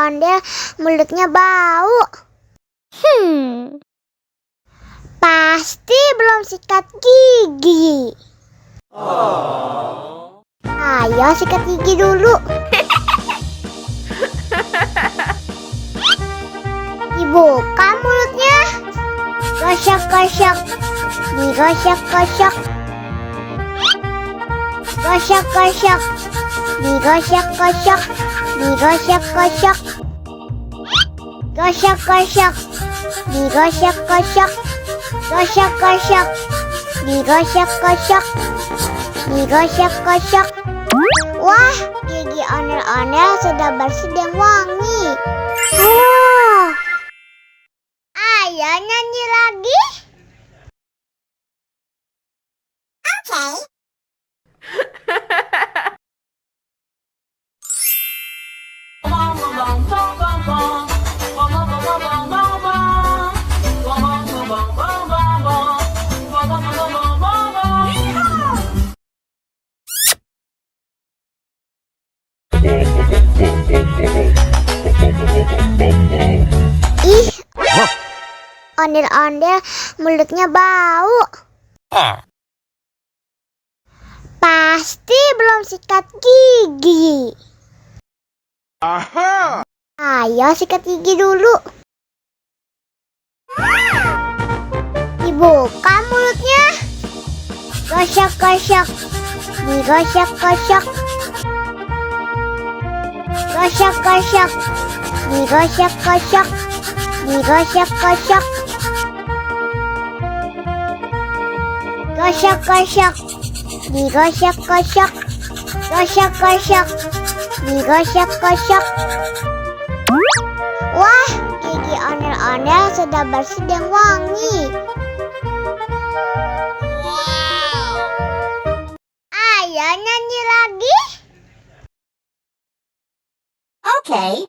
ondel-ondel, mulutnya bau. Pasti belum sikat gigi. Ayo sikat gigi dulu. Dibuka mulutnya. Gosok-gosok. Digosok-gosok. Gosok-gosok. Digosok-gosok. Digosok-gosok. Gosok-gosok. Digosok-gosok. Gosok-gosok. Digosok-gosok. Digosok-gosok. Wah, gigi ondel-ondel sudah bersih dan wangi. Ayo nyanyi lagi. Oke. Ih, ondel-ondel mulutnya bau. Pasti belum sikat gigi. Ayo sikat gigi dulu. Dibuka mulutnya. Gosok-gosok. Digosok-gosok. Gosok-gosok. Digosok-gosok. Digosok-gosok. Gosok-gosok. Digosok-gosok. Gosok-gosok. Digosok-gosok. Wah, gigi ondel-ondel sudah bersih dan wangi. Ayo nyanyi lagi. Oke.